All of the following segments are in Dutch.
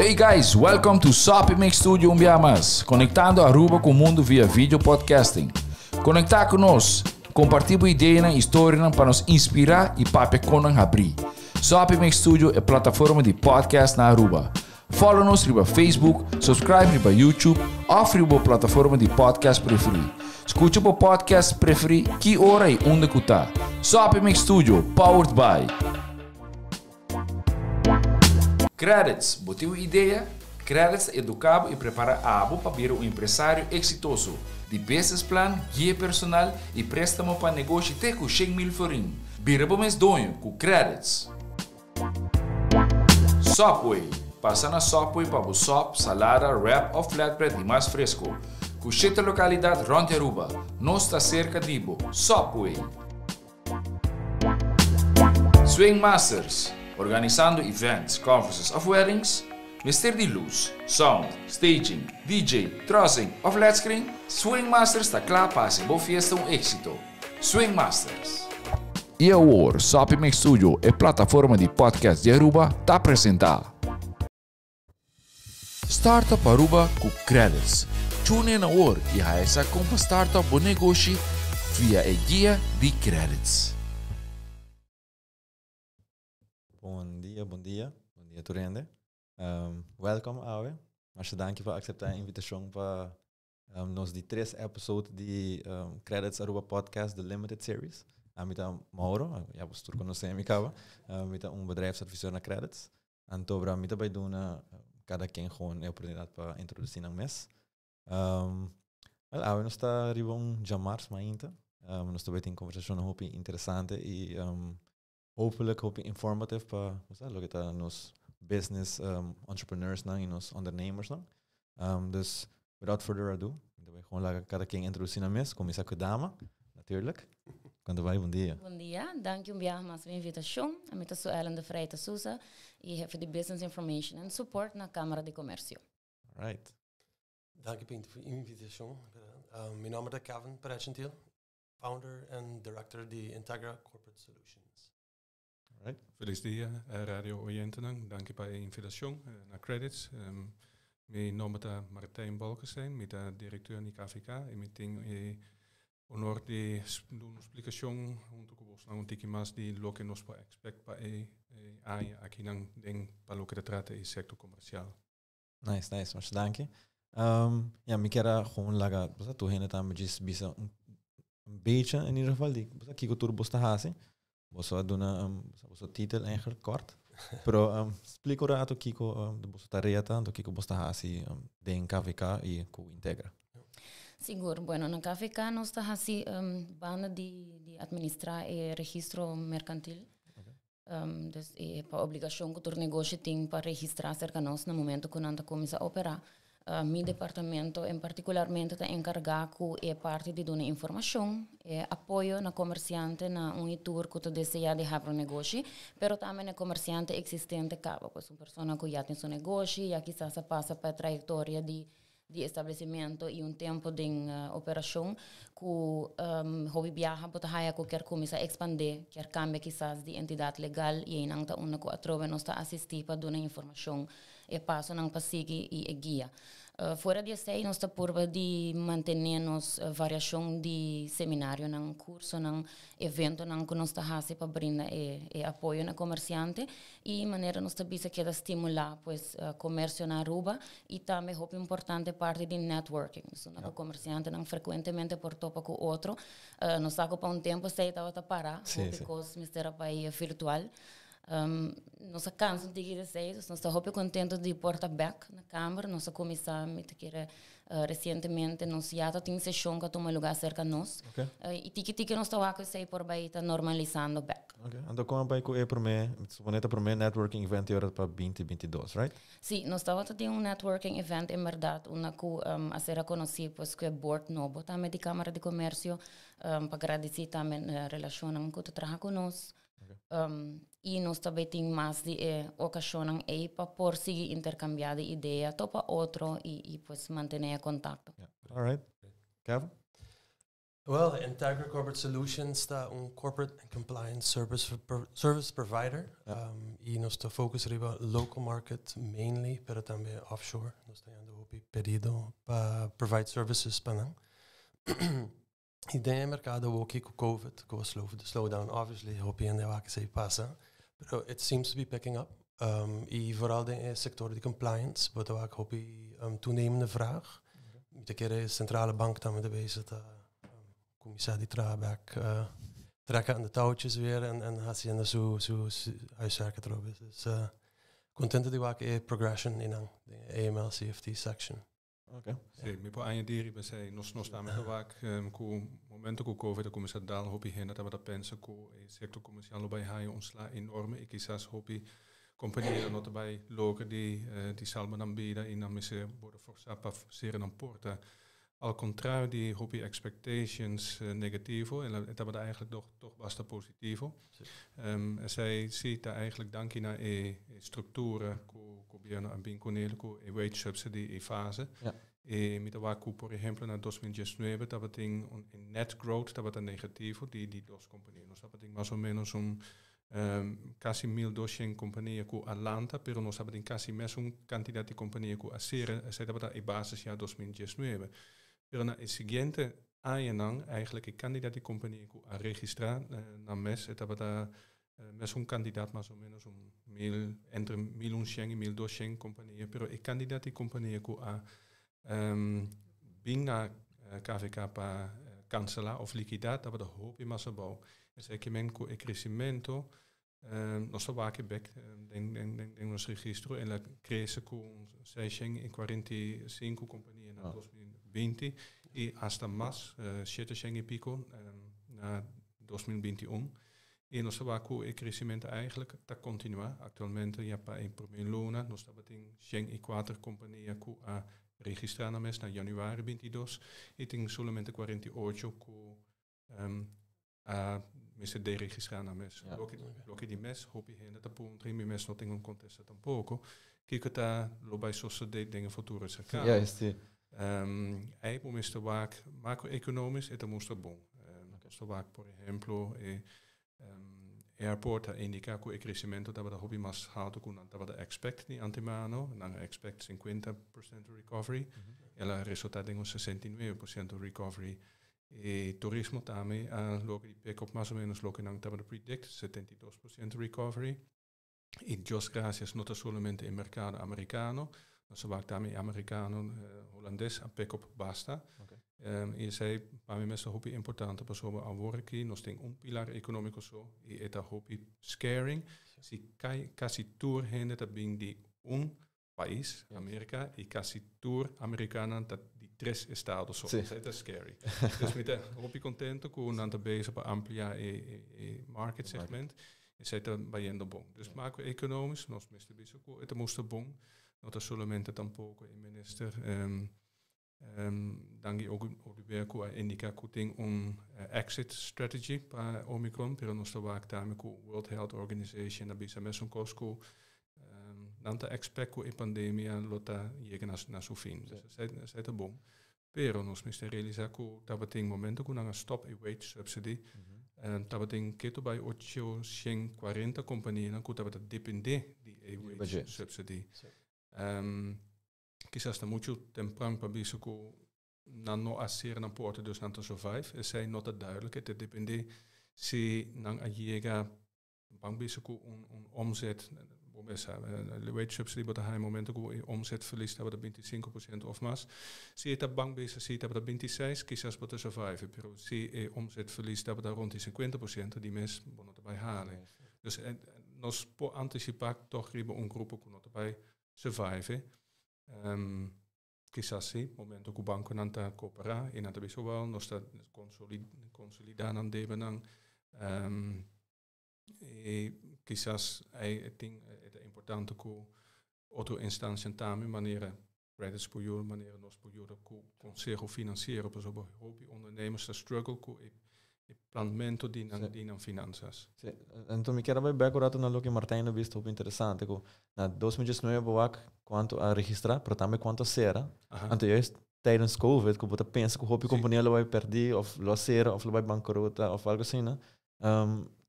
Hey guys, welcome to Sopi Mix Studio Umbiamas, conectando Aruba com o mundo via vídeo podcasting. Conectar conosco, compartilhar ideias e histórias para nos inspirar e para nos abrir. Sopi Mix Studio é plataforma de podcast na Aruba. Follow-nos no Facebook, subscribe no YouTube ou na plataforma de podcast preferida. Escute o podcast preferido que hora e onde que está. Sopi Mix Studio, powered by Credits. Botiu ideia? Credits educava e prepara a abo para vir um empresário exitoso. De business plan, guia personal e préstamo para negócio até com 100 mil florim. Vira para mês donho com Credits. Subway. Passa na Subway para o sop, salada, wrap ou flatbread e mais fresco. Com 7 localidades rond Aruba. Nós está cerca de Ibo. Subway. Swing Masters. Organizando events, conferences of weddings, Mr. de luz, sound, staging, DJ, trussing of LED screen, Swing Masters está claro para ser boa festa éxito. Swing Masters. E agora, Sopi Mix Studio é plataforma de podcast de Aruba está apresentar Startup Aruba com Credits. Tune in agora e a essa compra startup ou negócio via a guia de Credits. Bom dia Turende. Welcome, Awe. Mas dank voor acceptar a invitação para nos die 3 episódios de Credits Aruba Podcast, de Limited Series. Met Mauro, ja, we sturen conhecem me cava. Met bedrijfsadviseur na Credits. En tobra met bij doen cada quem gewoon a oportunidade para introduzir na mes. Awe nos está ribon jamars mainta. Nos está bem conversação hoop interessante e hopelijk informatief para nos business entrepreneurs e nos ondernemers. Dus without further ado, we gewoon laten cada quem introduzir na mes. Começar com a dama, natuurlijk. Quando vai, bom dia. Bom dia, dank u bien voor de invitatie. Ik ben Ellen de Vrijte Souza e heb de Business Information and Support na Câmara de Comércio. Right. Dank u voor de invitatie. Mijn naam is Kevin Perechentil, founder and director de Integra Corporate Solutions. Right. Feliz dia, Radio Orientenang. Dank je bij de invitatie naar Credits. Mijn naam is Martijn Balkenstein, met de directeur van KVK. En met de honor de doen explicação junto com vos não tiki mais de lo que nos pode expect para aqui não den para lo que trata o sector comercial. Nice, mas dank je. Ja, me quero gewoon laga, você tu hena tam just bisa beetje in ieder geval die, você kiko tur bosta hasi. Você dona você titel eigenlijk kort. Pero explico rato kiko de bosta tarefa, do kiko bosta hasi den KVK e com Integra. Seguro, bueno, na KVK nós está assim banda de administrar e registro mercantil. Okay. Dus para obrigação que o negócio tem para registrar cerca nós no momento que nós começa a operar. Meu departamento, em particularmente, está encarregado com a parte de dar informação e apoio na comerciante na tour que deseja de abrir um negócio, mas também na comerciante existente, pois uma pessoa que já tem seu negócio, já quizás passa para a trajetória de estabelecimento e tempo de operação que hobby viaja para a que quer começar a expandir, quer cambiar quizás de entidade legal e aí não está uma que atrove nos está assistir para dar informação e passo não para seguir e guia. Fora disso, nós está por de manter-nos variação de seminário, num curso, num evento, num que nós está fazendo para brindar apoio na comerciante e maneira nós está bisa que estimular pois comércio na Aruba e também é importante parte de networking. So, na comerciante não frequentemente por topa com outro, nós está com tempo sei estava a parar, porque mistério para virtual. Nós cansamos de dizer isso, nós estamos contentes de portar back na Câmara, nós começamos a recentemente, nós já temos sessão que toma lugar cerca de nós, e tiki nós estamos aqui por aí está normalizando back. Então como vai que é para mim, suponete para mim networking event era para 2022, right? Sim, nós estamos tendo networking event em verdade, uma que a ser conhecido pois que é board novo também de Câmara de Comércio, para agradecer também a relação que tu trabalha conosco. E nós também temos mais de ocasião aí para por seguir intercambiar ideias, topa outro e pois manter contato. Yeah. All right. Kevin? Well, Integra Corporate Solutions está corporate and compliance service provider. Ja. Y nuestro focus arriba local market mainly, pero también offshore. Nos está dando pedido para provide services para. Ideia mercado ook com COVID, com the slowdown, obviously, hoop je in de waken se passa. But it seems to be picking up. E vooral de sector de compliance, wat ook hoop je toenemende vraag. Met een keer de centrale bank dan met de bezig commissaris trekken aan de touwtjes weer en gaat ze in de zo huiswerken erop. Dus content die waken progression in de AML CFT section. Okay. Sì, mi può añadir, nos stamos con momento con COVID, come se dal hopi hen dat we pensa con il sector commercial lo bij haai onsla enorme, e quizás hopi companhia not bij loken die salmen aanbieden in amisse worden forçados a ser een porta. Al contrario die hopi expectations negativo en dat we eigenlijk toch basta positivo. Zij ziet daar eigenlijk dankje naar structuren governo ambinconele co wage subsidy fase. Ja. Met de waku por ejemplo na 2019 dat beting in net growth dat wat negativo die dos compañías. Dat beting más o menos casi 1.200 compañías co Atlanta, pero nos beting casi más cantidad de compañías co Acera, dat dat basis jaar 2019. Pero na el siguiente año eigenlijk candidaat die compañía co a registrar na mes dat dat mes candidaat más o menos entre 1.100 y 1.200 compañías, pero el candidaat die compañía co a binga KVK para cancelar of liquidar, dat we de hoop in massa bouw. En zeker men co crecimiento, nos vaak back, denk nos registro en la crece con 645 compañías en 2020 y hasta más 700 y pico na 2021. En nos vaak el crecimiento eigenlijk ta continua. Actualmente ya pa in primer luna nos tabating 104 compañías co a registrar na mes na januari 22 e tem solamente 48 co a messe de registrar na mes. Lo que di mes hoop je dat op een mes not in un contesta tampoco. Kijk ta lo bij sosse de dingen futuros cercano. Ja, is die. Aí moest waak macro-economisch et moest bon. Moest waak por ejemplo airport indica co crecimiento dat we de hobby mas houdt con dat we de expect ni antemano, dan expect 50% recovery. El resultado en un 69% recovery. E turismo también lo que pick up más o menos lo que dan dat we predict 72% recovery. Y just gracias no solamente el mercado americano, no se va también americano holandés a pick up basta. E sei para mim é hopi importante para sobre a work nós tem pilar econômico so e eta hopi scaring se cai quasi tour hende dat bing di país América e quasi tour americana dat di tres estados so é scary. Dus met hopi contento com anta bezig para ampliar e market segment e sei ta bayendo bom. Dus macro-economisch nós meste biso eta moeste bom not solamente tampoco e minister dan die ook werken a indica kuting exit strategy pa Omicron, pero nos vaak daarmee ko World Health Organization dat bisa mes Costco nanta expect ko pandemia lota llega na su fin. Dus het bom. Pero nos miste realizar ko dat beting momento ko na stop a wage subsidy. Dat beting keto bij 840 compañías ko dat depende die a wage subsidy. Quizás está mucho temprano para ver que no hacer na porta dus na survive. Es sei nota duidelijk. Het depende si nang llega bang bezig een omzet. De wage subsidy wat hij momenten ko omzet verliest hebben dat 25% of mas. Si het bang bezig ziet hebben dat 26 quizás wat survive. Pero si omzet verliest hebben dat rond die 50% die mes bonnen erbij halen. Dus nos po anticipar toch ribe een groep kon erbij survive. Quizás sí, momento que o banco não está a cooperar e não está visual, nós está consolidando an debenang e quizás é importante que outra instância também maneira credits por jure, maneira nós por jure que consejo financeiro para sobre hobby ondernemers struggle com e planamento di nan finanças. Sì. Então me quero bem agora na lo que Martin visto muito interessante que na 2019 boak quanto a registrar, pero também quanto será. Então é tijdens COVID, que você pensa que o hobby companhia vai perder, ou loceira, ou vai bancarrota, ou algo assim, né?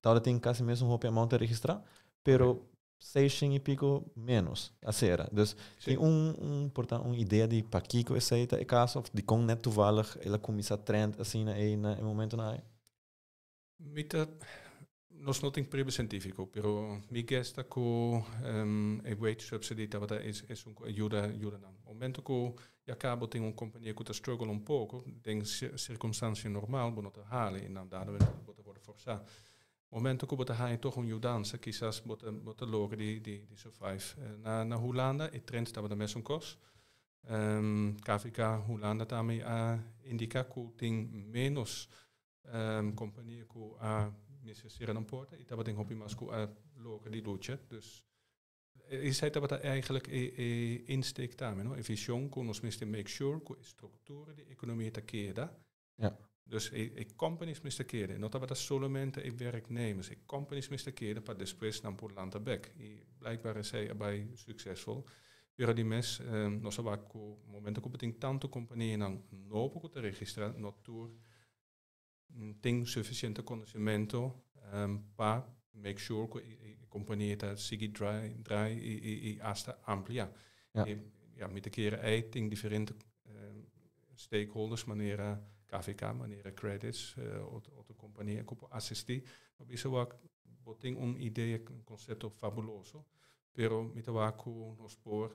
Tal tem quase mesmo um hobby a mão de registrar, pero 600 e pico menos a cera. Dus tem uma ideia de para que essa é caso de como net toevallig ela começa a trend assim no momento na. Nós não temos prêmio científico, pero mi gesta com a wage subsidy tá ajuda não. No momento que acabo tem uma companhia que está struggle um pouco, tem circunstância normal, não está halen e não dá de worden forçar. Momento que você tem toch mudança, quizás você logra de survive. Na Holanda, a trend está da mesma coisa. KVK Holanda também indica que tem menos companhia que a necessiteren een porta. Ik heb denk op iemand que logra die lucha. Dus is het dat eigenlijk insteek daarmee, no? Een visie que nos miste make sure que a estrutura de economia ta queda. Ja. Dus companies miste queda. Não dat solamente werknemers. Companies miste queda para depois não por landa back. E blijkbaar is hij bij succesvol. Pero die mes, nós sabemos que o momento que tem tanto companhia não pouco te registrar, não tour tem suficiente conhecimento para make sure que a companhia está seguir dry e hasta amplia. Ja, met de keren tem diferente stakeholders, maneira KVK, maneira credits, outra companhia que assistir. Maar isso tem ideia, conceito fabuloso. Pero met de waku nos spoor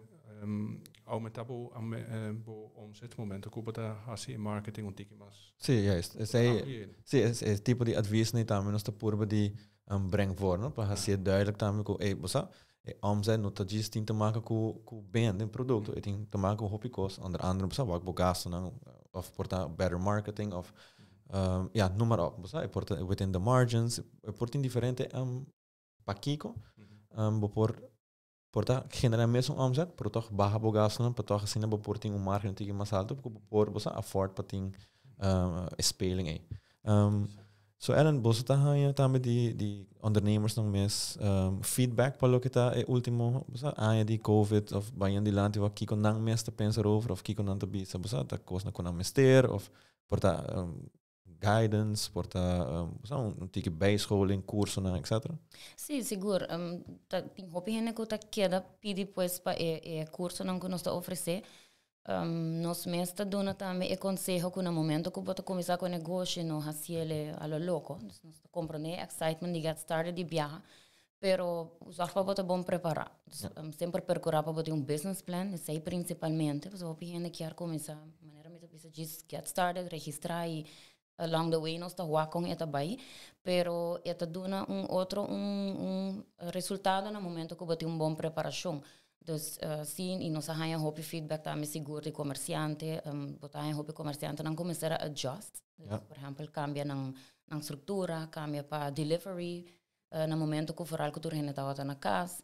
aumentar bo omzet momento que bota assim marketing um tiki mas. Sim, juist. Esse tipo de advies niet aan nos te purba die brengt voor, no? Para ser duidelijk daarmee que bossa omzet não tá disso tem te maken com bem de produto, tem te maken com hopicos, andere bossa wak bo gasto não of porta better marketing of ja, noem maar op, bossa porta within the margins, porta diferente paquico, porta generar mesmo omzet, por toch baja bo gasto, por toch assim bo porta um margem tige mais alto, porque por bossa afford pating speling aí. So Ellen, bossa tá hanya também de ondernemers nog mes feedback para lo que tá último, bossa aya de COVID of bayan de lante wa kiko nang mes te pensar over of kiko nang te bisa, bossa tá coisa na kona mester of porta guidance, porta tige bijscholing, curso, etc. Sim, seguro. Tem hobby que tá queda pedir depois para curso não que nós está oferecer. Nós mesmo dona também é conselho que no momento que você começar com o negócio não haciele a lo loco. Nós compreender excitement de get started de viajar, pero usar para você bom preparar. Sempre procurar para você business plan, isso aí principalmente. Você vai querer começar, maneira me precisa just get started, registrar e along the way nós está com eta bai, pero eta dona outro resultado no momento que você bom preparação. Dus sim, e nós ganhamos hobby feedback também seguro de comerciante, botar em hobby comerciante não começar a adjust. Dus, por exemplo, cambia na estrutura, cambia para delivery, no momento que for algo que tu está na casa.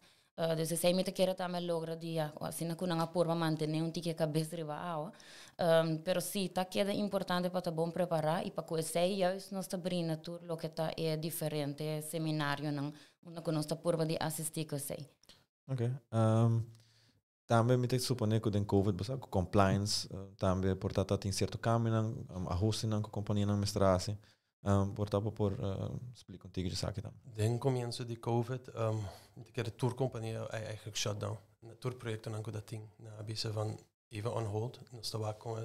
Dus essa me te quer também logra dia, assim que não por manter um tique cabeça riba água. Pero sim, tá que é importante para tá bom preparar e para conhecer juist nós tá abrindo tudo o que tá é diferente seminário não, que nós tá por de assistir que sei. Okay. Também me tem que suponer que o COVID, com compliance, também portanto tem certo caminho, ajuste na companhia na mestragem, portanto por explicar contigo de saque também. Den comienzo de COVID, que a tour companhia eigenlijk shutdown. Na tour projecten dan dat ding na bisa van even on hold. Nós estava com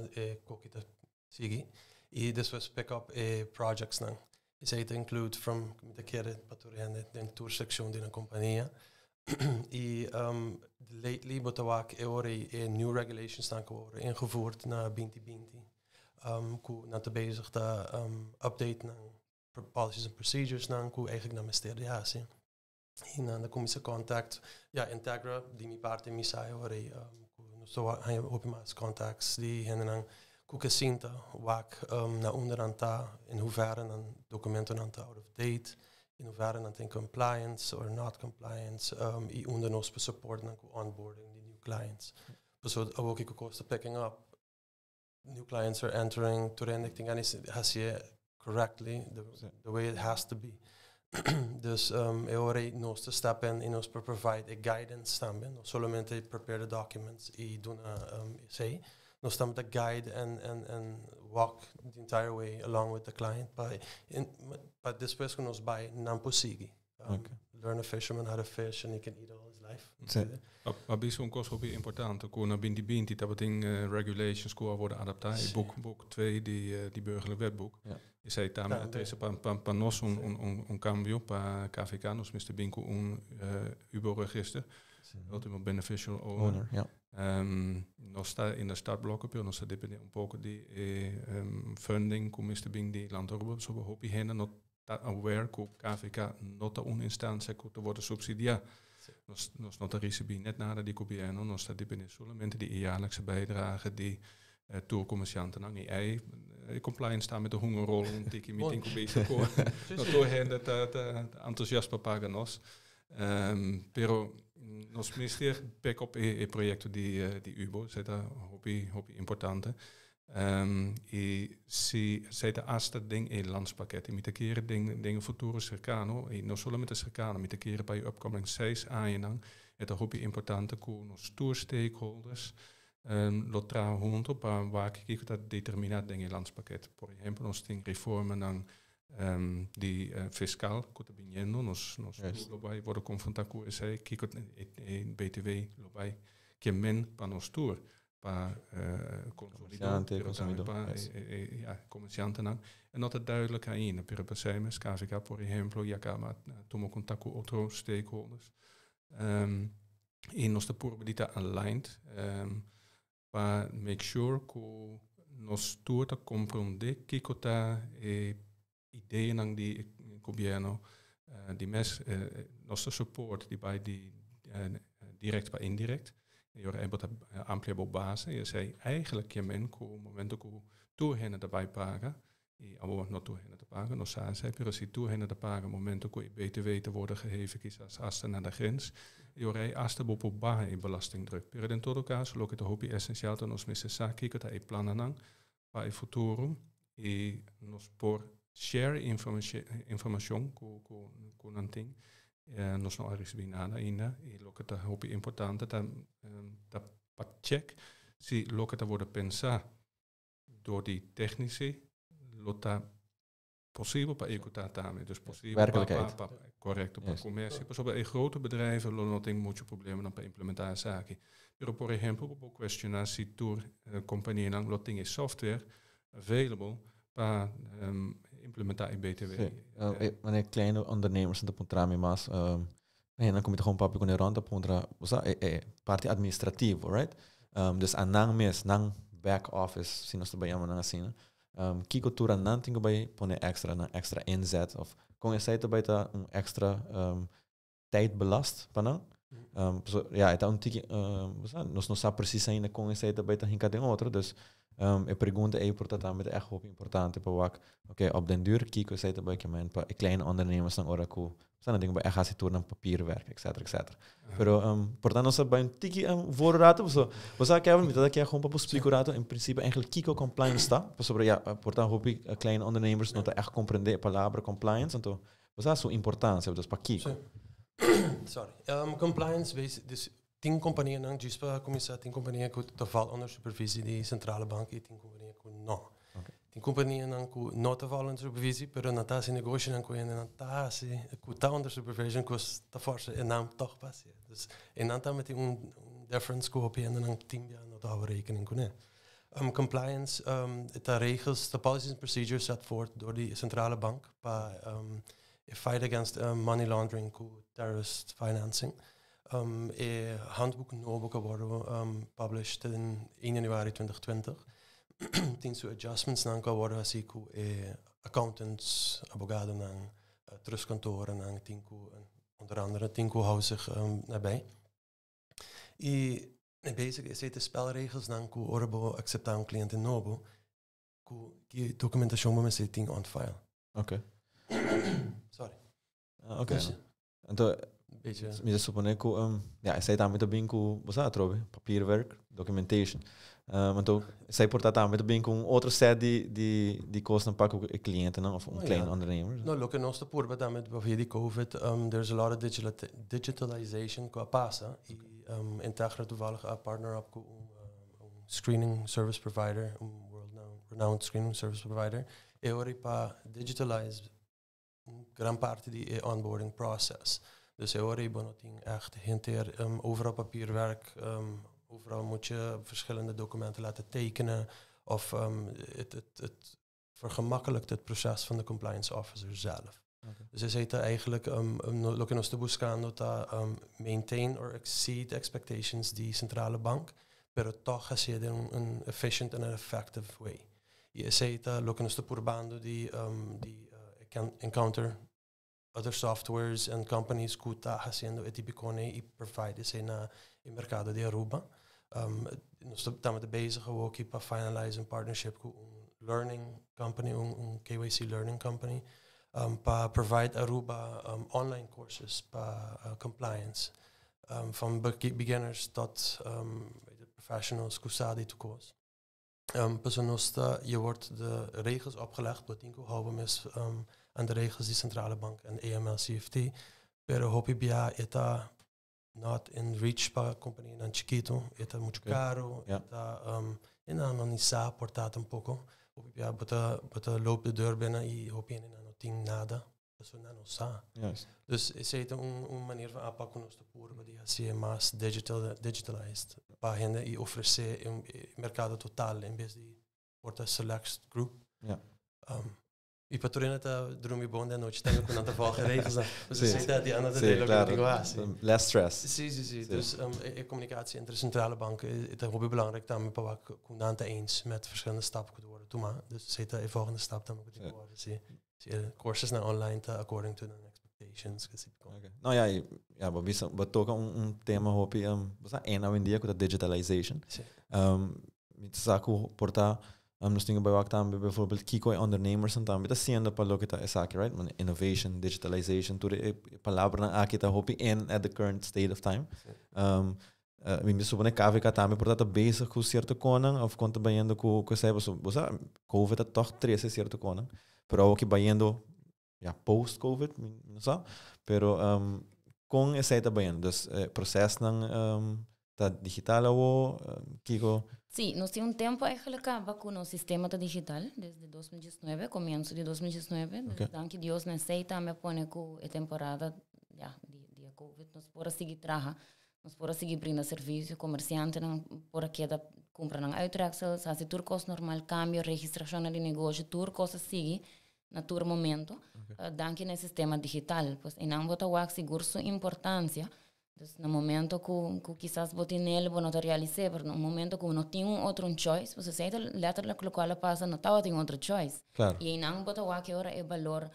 kokita sigi. E depois pick up projects nan. Is it include from de kere paturende den tour section de na companhia. E lately botawak new regulations dan worden ingevoerd na 2020. Ku na te bezig da update na policies and procedures na ku eigenlijk na ministeriatie. E na de commissie contact ja integra die mi parte mi sai ore so hij op mas contacts die hen dan ku kesinta wak na onderanta in hoeverre dan documenten aan out of date. In hoeverre dan in compliance or not compliance, i onder nos support na onboarding the new clients. So ook ik kost picking up new clients are entering to rendering and has here correctly the way it has to be. Dus already nos to step in nos provide a guidance também, no solamente prepare the documents e doen say nos estamos de guide and walk the entire way along with the client. But después que nos vai não posigi. Learn a fisherman how to fish and he can eat all his life. Maar bij zo'n kost ook important. Koena binti dat beting regulations worden adaptatie. Boek 2 die burgerlijk wetboek. Je zei daarmee het is pa nos un cambio pa KVK nos Mr. Binko un UBO-register. Ultimate beneficial owner. Nos sta in de startblokken per nos dipende un poco di funding com Mr. Bing di landorbo so hoop je hen not aware ko KVK not un instantie ko te worden subsidia. Nos not risibi net nada di governo nos sta dipende solamente die jaarlijkse bijdrage die tourcommercianten aan die compliance staan met de hongerrol een tikkie meeting bezig ko. Dat door hen dat enthousiasme paga nos. Pero nos minister back op projecten die UBO zeta hobby importante. Si zeta asta ding in landspakket met de keren dingen futuro cercano e non solo met de cercano met de keren bij upcoming 6 aanjenang het hobby importante ko nos tour stakeholders lo tra junto pa waar ik dat determinat ding in landspakket por ejemplo nos ting reformen dan die fiscaal kota binjendo nos lobai worden confrontados com esse kiko in BTW lobai que men pa nos tour pa comercianten en dat het duidelijk aan per persemes KVK por ejemplo ja kama tomo contact com outros stakeholders in nos de purbedita aligned pa make sure ko nos tour ta comprende kiko ta ideeën aan die governo, die mes, nostro support, die bij die direct bij indirect, je hebt een amplia base, je zei eigenlijk je men ko momento ko toerhenen erbij pagen, e abo not toerhenen te pagen, no sa zei pero si toerhenen te pagen momento ko BTW te worden geheven kies als naar de grens, je rei asta bopo baha in belastingdruk. Per in todo caso, lo que te hopi essenziaal te nos misse sa kiko ta e plannen aan, pa e futuro e nos por share information con anting nos no recebi nada ainda e lo que ta hopi importante ta check si lo que ta worden pensa door die technici lo ta possibel pa ecota tame dus possibel pa correct op commercie pas op grote bedrijven lo noting mucho problemen dan pa implementare zaken pero por ejemplo op questionar si tour compagnie nang lo ting is software available pa implementare in BTW. Wanneer kleine ondernemers in de puntrami mas, dan kom je gewoon papi con rond op puntra, parte administrativo, right? Dus anang mes, nang back office, sinos te bayama nang asina. Kiko tura nan tingo bay pone extra inzet of kon je site bij ta extra tijd belast panang. Ja, het un tiki, nos no sa precies ainda kon je site bij ta hinka den outro, dus eu pergunto aí por tratar met echt hoop importante para wak. Oké, op den duur kiko zei bij kemen pa kleine ondernemers dan ora ku. Zijn dingen bij echt als het dan papierwerk, etc. Pero portanto se bij een tiki voorraad so. Was ik hebben met dat ik gewoon pa explico in principe eigenlijk kiko compliance sta. Pas sobre ja, portanto hoop ik kleine ondernemers not echt comprender palabra compliance então was dat zo importante, dus pa kiko. Sorry. Compliance basically dus 10 companhien nang GISPA commissaris 10 companhien ku te val onder supervisie die centrale bank 10 companhien ku no. 10 companhien nang ku no te val onder supervisie pero natasi negocio nang ku en natasi ku ta onder supervision ku ta forse en naam toch pas. Dus en dan met die difference ku op en nang 10 jaar no daar rekening ku ne. Compliance de regels, de policies and procedures set forth door die centrale bank pa fight against money laundering ku terrorist financing. Handboek Noboka worden published in 1 januari 2020. Tinsu adjustments nang ka worden asiku accountants, abogado nang trustkantoren nang tinku onder andere tinku hou zich nabij. Basically is het spelregels nang ku orbo accepta un client in Nobo ku ki documentation met setting on file. Oké. Sorry. Oké. Então me supone que ja, sei também também com você trobe papierwerk, documentation. Então sei portar também também com outra série de kosten pak ook cliënten of kleine ondernemers. No, look, in onze poer met via COVID, there's a lot of digitalization qua passa. Integra toevallig een partner op screening service provider, renowned screening service provider, e ora pa digitalize gran parte die onboarding process. Dus ora benoting echt hinter overal papierwerk, overal moet je verschillende documenten laten tekenen of het vergemakkelijkt het proces van de compliance officer zelf. Okay. Dus hij zegt eigenlijk, lo que nos está buscando maintain or exceed expectations die centrale bank, pero toch hacer de een efficient en effective way. Y zegt lo que nos está probando die can encounter other softwares and companies que está haciendo este bicone y provide ese na el mercado de Aruba. Nos estamos bezig ook para finalize een partnership met een learning company, een KYC learning company, para provide Aruba online courses para compliance, van beginners tot professionals, kusadi toekomst. Je wordt de regels opgelegd, wat ik houden is aan de regels die centrale bank en AML-CFT, pero hopi bia eta not in reach para companhia nan chiquito, eta mucho caro, eta non ni sa portato un poco. Hopi bia bota loop de deur binnen y hopi en no ting nada. Eso no sa. Yes. Dus is het een manier van aanpakken ons te poeren, die is más digitalized. Para gente y ofrecer un mercado total en vez de porta select group. Ja. E para Turena está dormir bom da noite, tenho quando estava a regras, mas assim tá de andar de claro. Less stress. Sim. Dus communicatie entre centrale banken is heel belangrijk dan met wat kundante eens met verschillende stappen kunnen worden. Toe maar, dus zit de volgende stap dan moet worden. Zie courses naar online according to the expectations. Okay. Nou ja, we toca tema hopi, was hoje em dia com a digitalization. Met zaken porta nós temos bijvoorbeeld Kiko en ondernemers en dan dat zien dat palo kita esaki, right? Man innovation, digitalization, tudo é palavra na aqui tá hopi in at the current state of time. Me supone KVK também portanto bezig com certo conan of conta baiando com sei você COVID é toch 13 certo conan, pero o que baiando post COVID, não sabe, pero com esse tá baiando, dus processo não tá digital ou Kiko. Sí, nos tiene un tiempo acaba con el sistema digital desde 2019, comienzo de 2019. Okay. Danke Dios necesita me pone con la temporada de COVID, nos podemos seguir trabajar, nos podemos seguir brindando servicio, comerciantes por aquí da compran uitreksels, hace turcos normal cambio, registración de negocio, turcos sigue na tur momento. Okay. Danke el sistema digital, pues en ambos tawas seguro su importancia. Dus no momento que quizás bote nele não te realize, pero no momento que não tem outro choice, você sei letterlijk lo qual passa, não tá tem outro choice. Claro. E não bota o que ora é valor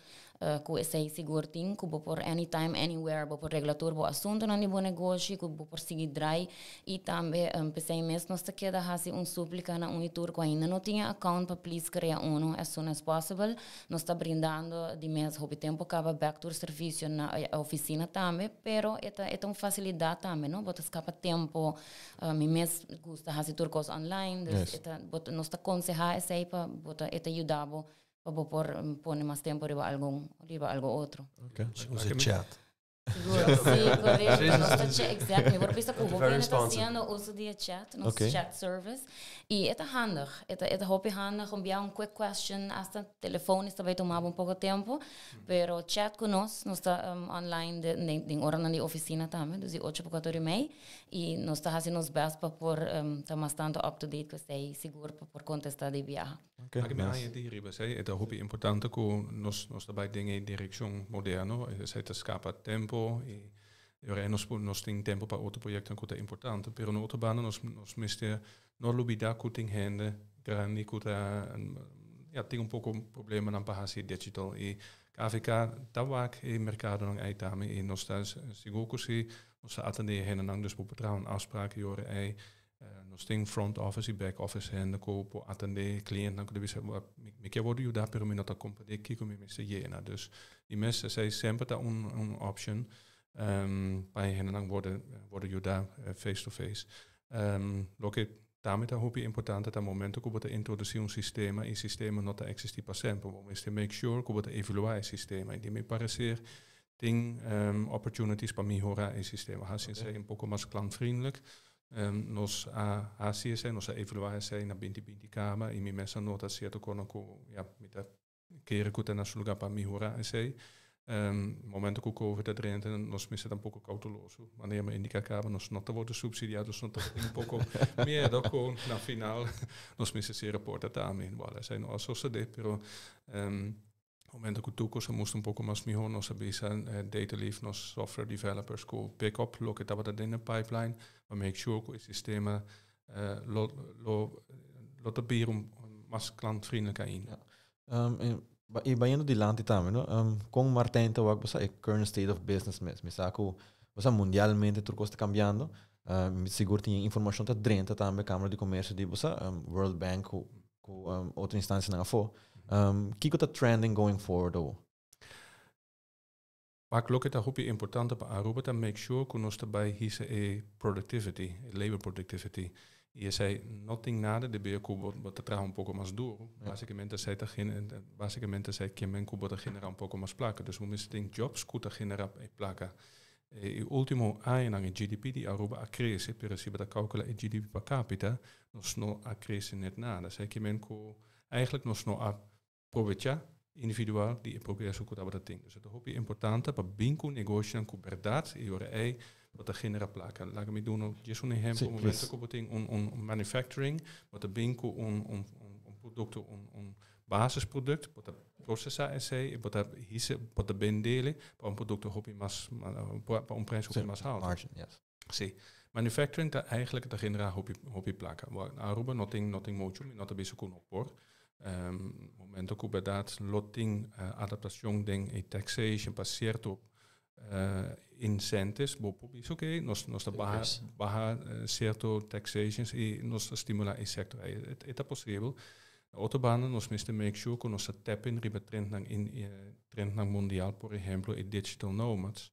que esse seguro tem, que por anytime, anywhere, por regulator, por assunto não é bom negócio, que por seguir dry e também pensei mesmo nós te queda assim súplica na unitur que ainda não tinha account para please criar as soon as possible, nós está brindando de mês houve tempo acaba back to serviço na oficina também, pero é uma facilidade também, não? Bota escapa tempo, mi mês gusta fazer turcos online, dus nós está aconselhar esse aí para bota ajudar para poner más tiempo arriba algo otro. Okay. Usa chat. Sí, correcto. Exacto. Por visto que Hopi está haciendo uso de chat, chat service. Y es handig. Es Hopi handig enviar un quick question hasta teléfono está vai tomar un poco tiempo, pero chat con nos está online de hora na de oficina también, dus de 8 por 4 mei y nos está haciendo nos best para por estar más tanto up to date que esté seguro para contestar de viaje. Okay. Anche nice. Die riba sei è hobby importante con nos dabei dinge direction moderno sei te scapa tempo e ora nos ting tempo per auto progetto ancora importante per un'autobahn nos miste non lubida cutting hende grandi cuta ting un poco problema nan pahasi digital e KVK tabak e mercado non aitame e nos sta sicuro così nos attendere hende nan dus op vertrouwen afspraken jore ei nos ting front office e back office hende kopo attendere cliënt dan kunnen we zeggen mi che voglio io da per me nota compagnie che come messe jena dus die messe sei sempre da un option bij hende dan worden io da face to face lo che damit hoop je importante dat momento que você introduzir sistema e sistema não está existir para sempre, mas te make sure que você evaluar o sistema e de me parecer tem opportunities para melhorar o sistema. Assim okay. Pouco mais klantvriendelijk. Nos ACSC, nos evaluatie na binti kama, i mi mesa nota certo kono ja mit keren kuta na sulga pa mihura ese. Momento que o Covid adrente, nós me um pouco cauteloso. Wanneer we indica kama, nós não worden subsidiados, nós um pouco medo com na final, nós me se reporta também. Vale, zijn al zo se pero momento que tu cosa moest pouco mais mejor, nós bisa data leaf, nós software developers ko pick up, look at wat in the pipeline, maar make sure que o sistema lo bier mas klantvriendelijk in. E baiano di lanti também, no? Com Martin te wak basa current state of business me saco basa mundialmente tudo costa cambiando. Me seguro tinha informação tá drenta também Câmara de Comércio de basa World Bank com outra instância na fo. Que tá trending going forward though? Maar ik het ook important op Aruba te make sure que nós daarbij hisse productivity, labor productivity. Je zei nothing nada de beco wat te tragen pouco mais duro. Basicamente sei que men kubo generar um pouco mais placa. Dus we moeten jobs kuta generar placa. E ultimo ano in GDP die Aruba a cresce, per se bata calcula e GDP per capita, nos no a cresce net nada. Sei que men ko eigenlijk nos no a provecha individual die progresso kuta bata ting. Dus het hoop je importante pa binco negocian ku verdad e ore wat de genera placa. Laat me doen just een exempel momento que boting on manufacturing, wat de binco on producten on basisproduct, wat de processa esse, wat de hisse, wat de bendelen, pa un producto hobby mas pa un prijs hobby mas houden. Margin, yes. Zie. Manufacturing dat eigenlijk de genera hobby placa. Waar Aruba nothing mucho, not a bisa kun opor. Momento que bedat lotting adaptação ding e taxation passeert op incentives, is oké, nos baja certo taxations e nos stimula e sector. Het is possible. Autobahnen nos miste make sure que nos tap in riba trend nang mondial, por ejemplo, e digital nomads.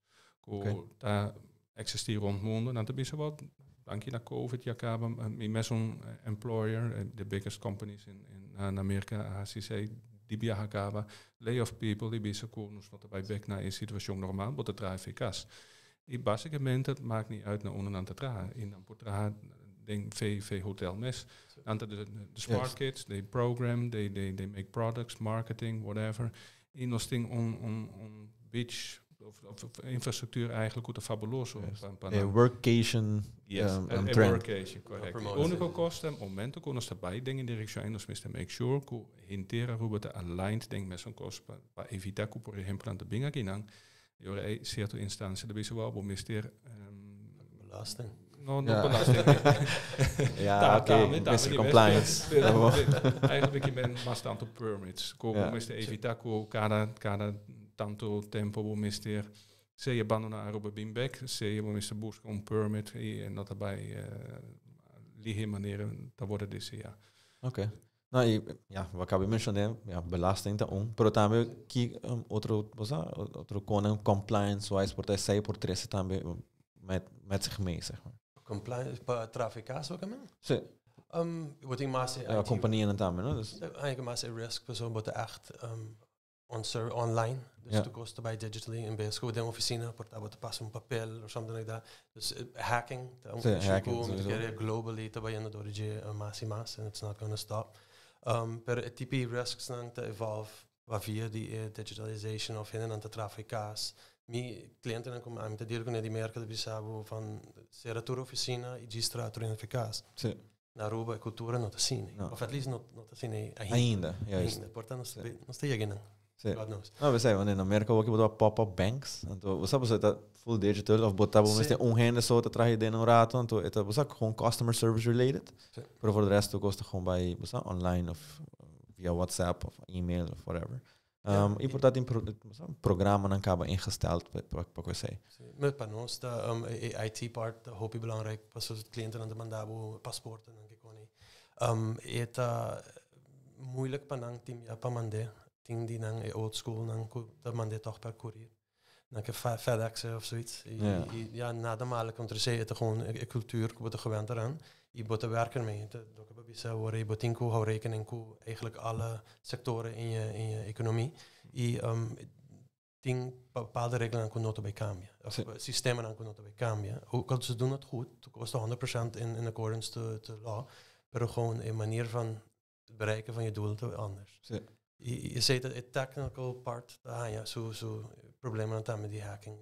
Daar existeren rond mundo, dan te wat. Dankje na COVID, Jacaba, met zo'n employer, the biggest companies in Amerika, ACC, die Jacaba, lay off people, die bisa konos wat erbij back naar een situatie normaal, wat het draai eficaz. Die basicamente het maakt niet uit naar onderaan te dragen. In een potra denk v hotel mes. Dan de smart kids, they program, they make products, marketing, whatever. In ons ding on beach of infrastructuur eigenlijk goed fabuloso. Workation. Yes, workation, correct. Unico kosten, momento que nós erbij dingen in direction nós miste make sure que hintera ruba te aligned denk met zo'n kost pa evitar que por ejemplo aan de binga ginang. Jore certo instantie de bisa wel mister belasting. No belasting. Ja, oké. Mr. Compliance. Eigenlijk je bent maar stand op permits. Como mister evitar que cada tanto tempo vou mister se je abandona Aruba Beamback, se je mister busca un permit en dat daarbij liggen manieren, dat wordt het ja. Oké. Nou, ja, wat ik mencioné, ja, belasting te pero também que outro koning compliance wise por sei por três também met zich mee, zeg maar. Compliance para trafica's ook man? Sí. Wat ik maar ja, companhien também, no? Dus eigenlijk maar say risk persoon wat echt online. Dus de kosten bij digitally in BSco, de oficina, portava te passen papel or something like that. Dus hacking, globally, te bijna door de mas, and it's not going to stop. Per het type risks nang te evolve, via die digitalization of hinnen aan te trafica's. Mi cliënten komen aan te deel kunnen die merken de bisabo van seratura oficina e registrator in eficaz. Sí. Na Aruba a cultura não te cine. Of at least não te cine ainda. Portanto, não está chegando. Sí. No, we zeggen, in Amerika ook je pop-up banks. We hebben dat full digital of botabo met een hende zo te tragen in een raad. En het was ook gewoon customer service related. Maar voor de rest ook kost het gewoon bij online of via WhatsApp of e-mail of whatever. Je wordt dat in programma dan kan ingesteld, wat ik zei. Met panos, de IT part, de hoop je belangrijk. Pas als het cliënten aan de mandabo paspoorten dan kijk het moeilijk panang team ja pamande. Ting die nang old school nang dat man dit toch per courier. Dan ke FedEx of zoiets. Ja, na de malen komt er het gewoon een cultuur wat er gewend eraan. Je moet er werken mee. Dat heb je zo waar je botinko hou rekening eigenlijk alle sectoren in je economie. bepaalde regelen aan kunnen bij cambia. Of systemen aan kunnen bij cambia. Ook al ze doen het goed, het kost 100% in accordance to law, maar gewoon een manier van het bereiken van je doel te anders. Sí. Je ziet dat het technical part, zo problemen aan met die hacking,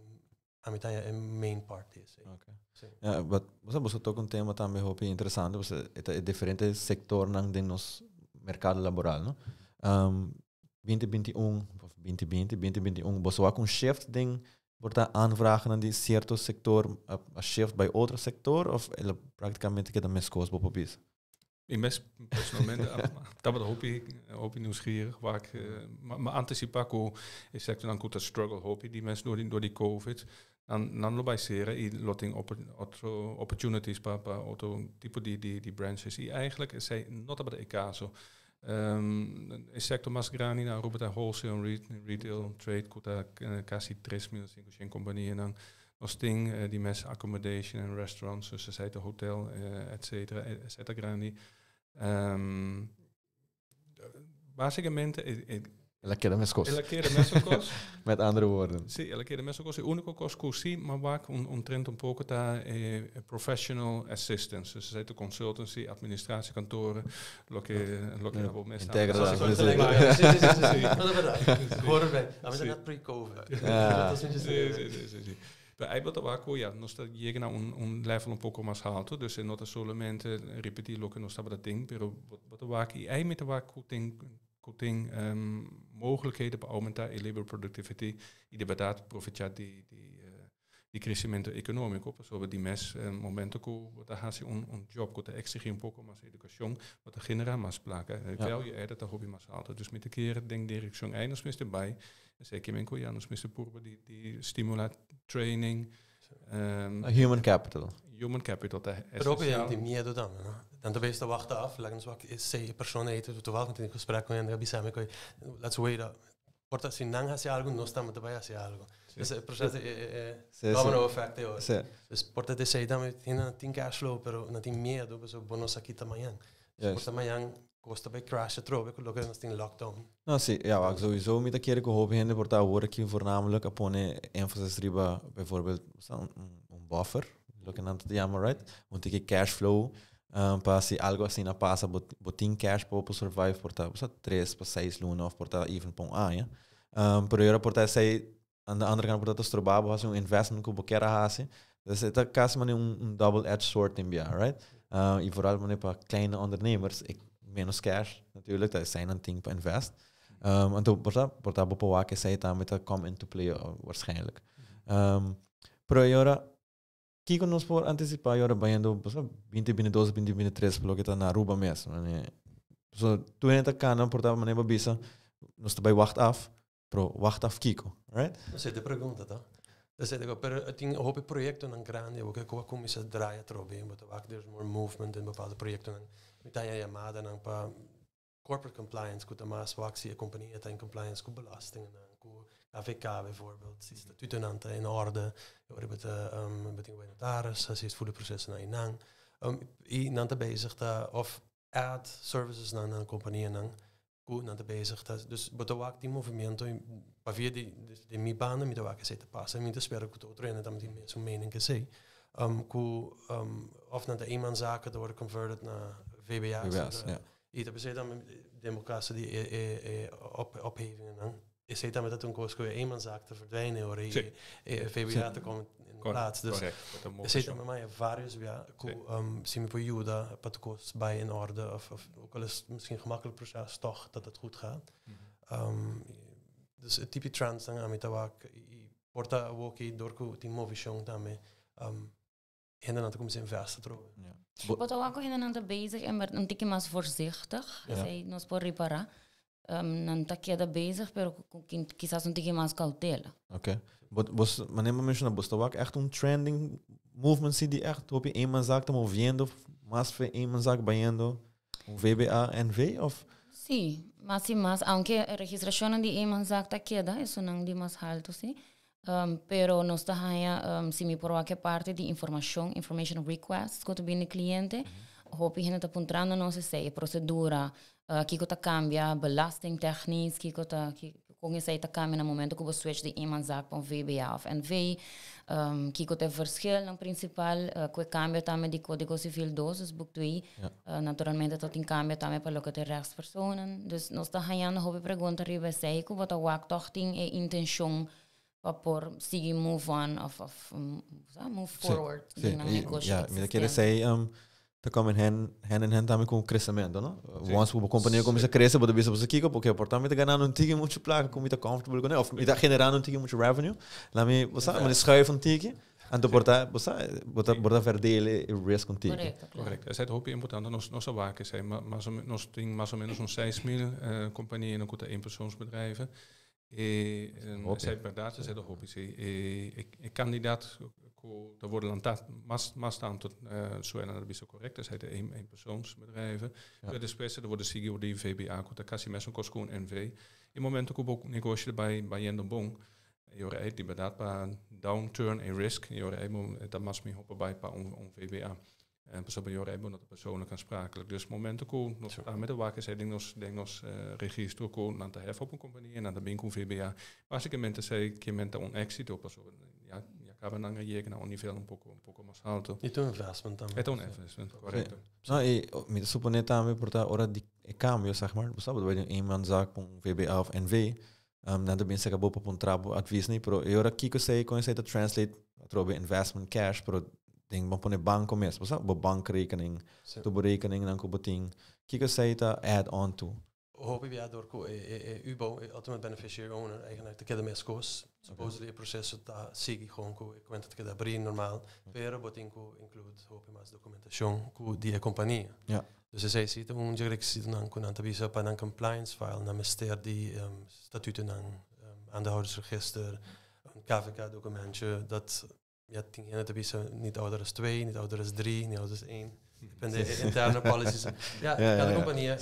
aan een main part is. Okay. Sí. Ja, but você toca um tema também hope interessante, você é diferente sector nang din nos mercado laboral, no? 2021 of 2021, você vai com shift ding wordt aanvragen aan die certo sector a shift bij outro sector of ele praticamente que da mescos bo popis. In mes personalmente dat wat hoop je nieuwsgierig waar ik maar anticipaco is sector dan goed struggle hoop je die mensen door die covid dan lobiseren i lotting opportunities pa auto tipo die branches i eigenlijk is zij not about de caso is sector masgrani na robota wholesale retail trade kuta quasi 3.500 companhieën dan als ding die mensen accommodation en restaurants dus zij de hotel et cetera grandi basicamente Ela queda mescos. Met andere woorden. Sì, ela queda mescos. O único così, maar vaak omtrent een poco da professional assistance. Dus zij de consultancy, administratiekantoren, lo che abo meest integra. Hoor erbij. Dat is net pre-COVID. Dat is sì. Bij wat ook ja, nog dat je nou een level een poco más alto, dus en not solamente repetir lo que nos estaba dat ding, pero wat de waak I met de waak cutting mogelijkheden bij aumentar e labor productivity e de verdade profitjar die crescimento econômico, sobre die mes momento que wat hace un job que exigir un poco más educación, wat genera más placa. Value added dat hobby más alto. Dus met de keren denk direction eindes mis erbij. Zeker men ko ja nos mis purba die stimulat training human capital. Human capital dat is. Pero je die miedo dan, no? Dan te wees te wachten af, laten we se persoon eten, toevallig met een gesprek con en bisa me ko. Let's wait up. Porta sin nang hace algo, no estamos te vaya hacer algo. Es el proceso domino effect yo. Dus porta de se dan tiene 10 cash flow, pero no tiene miedo, pues bonos aquí tamanho. Porta mañana costa bij crash trove, quello che non in lockdown. No, sì, ja, sowieso met de keren gehopen hende porta hoor ik voornamelijk apone emphasis riba bijvoorbeeld een buffer, lo que nanto te llama, right? Want ik cash flow para si algo assim na passa botin cash para survive porta 3 para 6 luna of porta even pon ja. Pero eu porta sei aan de andere kant porta os trabalho has um investment que boquera hase. Dus het is quasi een double-edged sword in BA, right? E vooral wanneer para kleine ondernemers, menos cash natuurlijk, dat zijn een ding para invest. En toen porta bopo wake sei tam met come into play waarschijnlijk. Pero agora Kiko nos por anticipar agora banhando 2022, 2023 pelo que está na Aruba mesmo, né? So tu ainda cana porta maneira bisa, nos também wacht af, pro wacht af Kiko, right? Essa é a pergunta, tá? Essa é pero tem hoop projecten aan grande, ook ik kom eens draaien trobe, maar ook there's more movement in bepaalde projecten. Met aan Yamada dan pa corporate compliance, kuta mas waxie a companhia tem compliance com belastingen, com AVK bijvoorbeeld, statuten in orde, met een notaris, als je het voederproces naar inang, nanta bezig ta of add services naar een compagnie nang, goed nanta bezig ta, dus betawak die movimento, pa via die mi banden met de waken zitten passen, met de spero kuto trainen dan met die mensen mening que sei, of naar de eenmanszaken te worden converted naar VBA's, ja. Iets bezig dan met democratie die ophevingen dan. Je ziet dan met dat een koos kun je eenmanszaak te verdwijnen hoor, VBA te komen in plaats. Dus je ziet dan met mij various ja, zien voor Juda, wat koos bij in orde of ook al is misschien gemakkelijk proces toch dat het goed gaat. Dus het type trends dan aan met dat porta ook door die movision daarmee. En dan komen ze investen trouwen. Wat ook ainda não bezig en maar een tikje mais voorzichtig, sei nos por reparar. Não está queda bezig, pero quizás tikje mais cautela. Oké. Maar neem maar misschien dat was echt een trending movement die echt op je eenmanszaak te moviendo, más voor eenmanszaak bayendo, un VBA NV of? Sí, más, aunque registración de eenmanszaak está queda, eso não de más alto, sí. Pero nos está si mi por que parte de information requests que viene cliente, hoop je het apuntando não se sei procedura, que cambia belastingtechnisch, que Kung isa ita kami na momento ko switch de iemand zaak van VBA of NV. Kiko te verschil ng principal. Kwe cambio tame di Código Civil 2, dus boek 2. Naturalmente tot in cambio tame pa loke de rechtspersonen. Dus nos ta hayando hobi pregunta ribe sei ko wat a wak tochting e intention pa por sigi move on of move forward. Me quer dizer te komen hand in hand também com o crescimento, não? Once uma companhia começa a crescer, pode ver você Kiko, porque portanto ganhando um tigre muito placa, com muito comfortable com ele, ou está generando um tigre muito revenue. Lá me você schuiven um tigre, então portanto você verdelen o risco com tigre. Correto. Essa é muito importante. Nós waken zijn, nós tem mais ou menos 6.000 companhieën en kuta eenpersoonsbedrijven. Essa é verdade, essa é do hobby. E kandidaat daar worden dan maar tanto suena dat is correct. Dat zijn de eenpersoonsbedrijven. De spesen, er worden CGO die VBA, dat kan je met zo'n koskoen NV. In het moment ook negotiëren bij Jendon Bong. Je rijdt die inderdaad bij downturn en risk. Je rijdt dat mas mee hoppen bij on VBA. En pas op je rijdt dat de persoonlijk aansprakelijk. Dus momenten ook met de wakker zijn denk ons registro ook naar te heffen op een compagnie en naar de winkel VBA. Basicamente sei que menta un éxito pas ja acaba nanga llega a un nivel un poco más alto. Y tu investment también. Es un investment, correcto. No, y me supone también por ahora de cambio, zeg maar. Sabe, dat wij een man zaak van VBA of NV. Na de mensen acabou por trabo advies niet, pero eu ora kiko sei con essa translate trobe investment cash, pero ding ban pone banco mesmo, sabe? Bo bankrekening, tu berekening dan ko boting. Kiko sei ta add on to. Hoop je door UBO, ultimate beneficiary owner, eigenlijk de kedemesco's. Supposedly het proces dat sigi gewoon ko, ik weet dat dat brein normaal. Pero botinko include hoop je maar documentatie ko die compagnie. Ja. Dus zij ziet een directie dan kon aan te bieden op een compliance file naar minister die statuten aan de houdersregister, een KVK documentje dat ja dingen te bieden niet ouder is 2, niet ouder is 3, niet ouder is 1. Depende interne policies. Ja, de compagnie.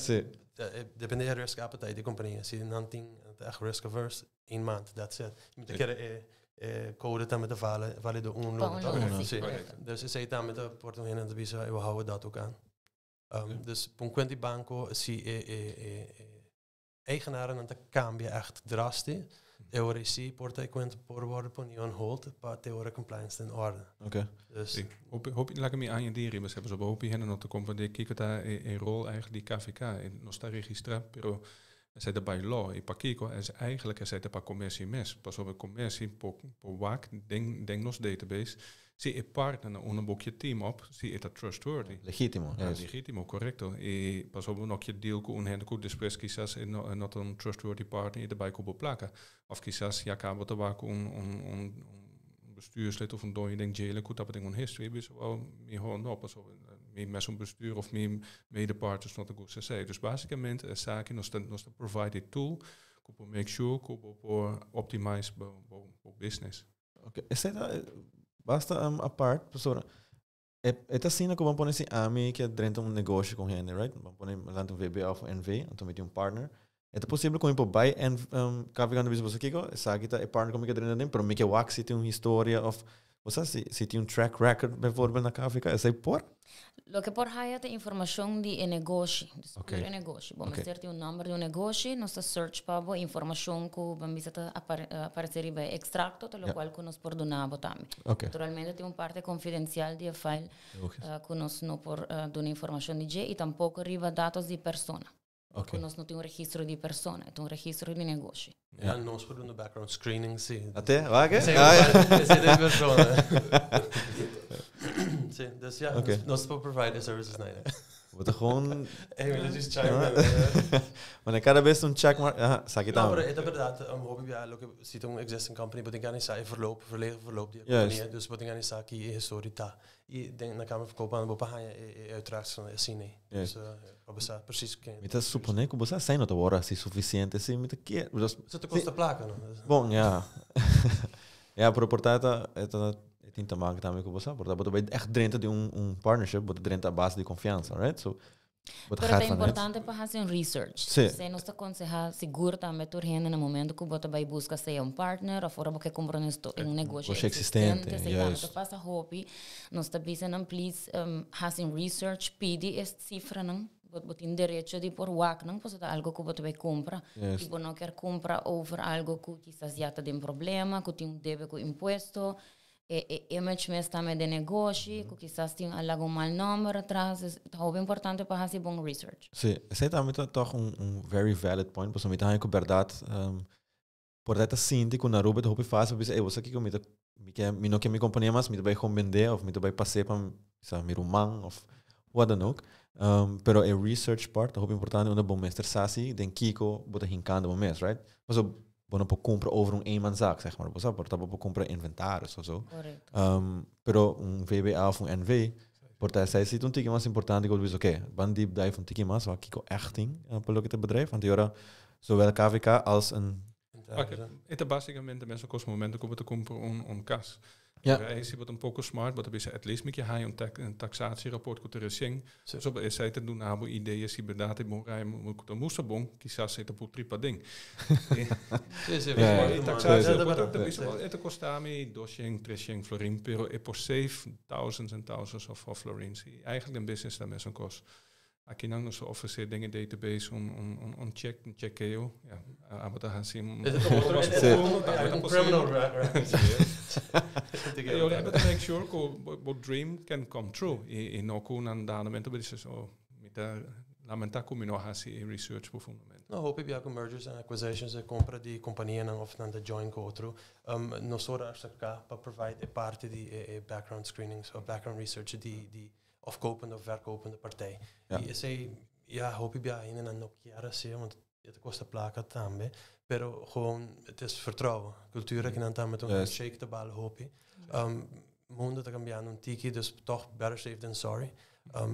Depende de risk appetite die compagnie. Zie je nanting echt risk averse 1 maand. That's it. Je moet een keer code dan met de valide onloop. Dus ze zei dan met de portemonnee en te bieden we houden dat ook aan. Dus Ponquenti Banco zie eigenaren aan de cambia echt drastisch. Eu zie porta quanto por worden poni on hold, maar teore compliance in orde. Oké. Dus hoop je laat me aan je dieren, we hebben zo hoop je hen te komen van de kijken daar een rol eigenlijk die KVK en nog sta registra, pero zij daarbij law, ik pakiko is eigenlijk zij de pak commercie mes, pas op een commercie po wak denk nos database. Zie je partner een boekje team op, zie je dat trustworthy. Legitimo. Ja, legitimo, correcto. E pas op nog je deal con hen ko después quizás not een trustworthy partner erbij ko plakken. Of quizás ja kan wat er waar een bestuurslid of een dooi denk jailen ko dat ding een history is wel meer gewoon op pas op met zo'n bestuur of meer medepartners not a good say. Dus basicamente is zaken nos de provided tool ko make sure ko optimize bo business. Oké. Is dat basta apart, pessoa. É assim que vamos pôr esse ami que dentro negócio com ele, right? Vamos pôr lá no VBA ou NV, então meter partner. É possível com ele buy and cavigando bispo aqui, sabe que é partner como que dentro dentro, pero me que wax se tem história of você se tem track record bijvoorbeeld na KVK, é por? Lo que por haya de información de negocio, de negocio. Vamos a hacer un nombre de un negocio, nos search pabo información que vamos a aparecer en extracto, de lo cual que nos por donabo también. Naturalmente tiene una parte confidencial de file que nos no por dar información de y tampoco arriba datos de persona. Porque nós não temos um registro de persona, é um registro de negócio. Ja, nós por um background screening, sim. Até, wagen? Sim, de persona. Sim, dus ja, nós por provide services na. Wat er gewoon... dat is chime. Maar cada vez een check maar... Zeg je dan? Maar het is inderdaad, hobby, ja, ziet een existing company, maar ik ga niet zeggen verleden verloop die compagnie, dus wat ik ga niet zeggen, je historie ta. Ik denk dat kan me verkopen aan de bopa, je uiteraard van de SCN. Dus we precies kennen. Het is supone que você sai nota hora se suficiente assim, met keer. Zit de kosten plakken. Bom, ja. Ja, pero portanto, tem que maken também com você, porque você echt dentro de partnership, você dentro da base de confiança, right? So, pero é importante para fazer research. Você nos aconselha seguro também por gente no momento que você vai buscar ser partner ou fora porque compromisso em negócio existente. Você passa hobby, nos está dizendo please fazer research, pede esta cifra não, tiene derecho de por wak, pues es algo que você vai comprar. Yes. Tipo, não quer comprar over algo que quizás já tem problema, que tem deve com imposto, image mesmo também de negócio, que quizás tem algo mal número atrás. É muito importante para fazer bom research. Sim, esse também toch very valid point, porque me tá com verdade, por detta sinti que na Aruba de hobby faz, porque você aqui comigo me não quer me companhia mais, me vai vender ou me vai passar para me rumang of what dan ook. Pero a research part, hobby importante, uma bom mestre sassi, den kiko, bota hincando bom mes, right? Mas o não pode comprar over eenmanszaak, zeg maar, você pode comprar inventários ou so. Pero VBA of NV, porque zij ziet een tikje mais importante que o oké, van deep dive een tikje mais, waar kiko echt in, pelo que het bedrijf, want die zowel KVK als een Het is basicamente mensen kost momenten komen te compren on kas. Ja. Is wat een poco smart, wat is at least met je hij een taxatierapport komt er zien. Zo is hij te doen abo ideeën die bedaad in mooi moet dan moest bon, kiesas het op tripa ding. Het kost daarmee doshing, trashing, florin, pero het por save thousands and thousands of florins. Eigenlijk een business dat mensen kost. Aqui não nos oferecer dingen database check eu. Ja, maar daar zien we. Een criminal record. You have to make sure what dream can come true. In ook een dandamento dus zo met de lamenta come no hasi research por fundamento. No, hope ik mergers and acquisitions compra die companhieën of dan de joint go through. No sora acerca para provide a parte die background screenings of background research die of kopende of verkopende partij. Die zei, ja, hoop ik in en nog jaren zie, want het kost plakken tambe. Pero gewoon, het is vertrouwen. Cultuur ik dan met een shake de bal hoop ik. Mondo te cambiando un tiki, dus toch better safe than sorry.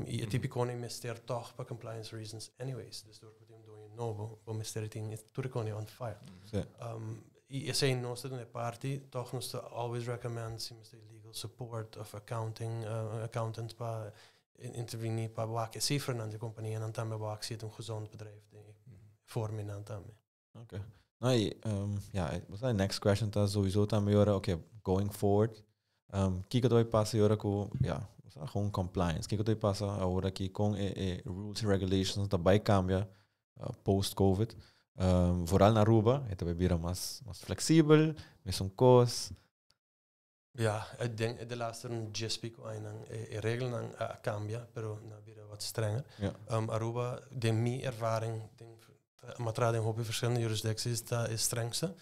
Je typico ne mister toch per compliance reasons anyways. Dus door wat je doet in novo, we mister het in turicone on fire. Je zei no te doen party, toch nog te always recommend si mister legal support of accounting, accountant pa intervenir pa waken cijferen aan de compagnie en dan met waken zit een gezond bedrijf vormen aan dan. Okay. Nou, what's the next question? Dat sowieso dan weer oké, going forward. Kijk wat wij passen jora ko gewoon compliance. Kijk wat wij passen agora que com rules and regulations daarbij cambia post COVID. Vooral na Aruba, het we weer mais flexibel, met een koers. Ja, ik denk de laatste GSP regelen cambia, pero na weer wat strenger. Aruba, de mi ervaring, maar in hobby verschillende jurisdicties, dat is strengste.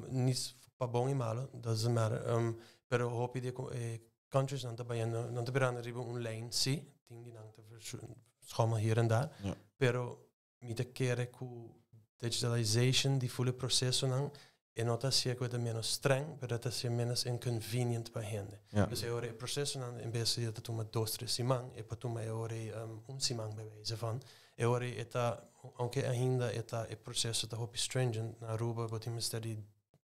Niet pa bom y malo, doesn't matter. Pero hobby de countries dan te bereiken een lijn sí, ding die dan te verschommelen hier en daar. Pero met de keren ku digitalization die volle processen dan en dat is zeker menos streng, maar dat is menos inconvenient bij hen. Dus je processen dan in beste dat toen met doostre simang, en toen met je simang bewijzen van. Je eta aunque ainda eta el processo está hobby stringent na Aruba, but him study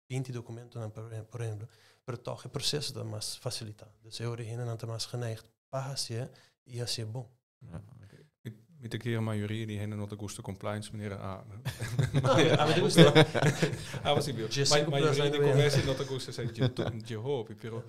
20 documenten por ejemplo, pero toch el processo está más facilitado. Dus je hen dan más geneigd pahasie y así bom. Met de keer majorie die hen nog de goede compliance meneer A. Was ik weer. Majorie de conversie nog de goede zei je hoop, pero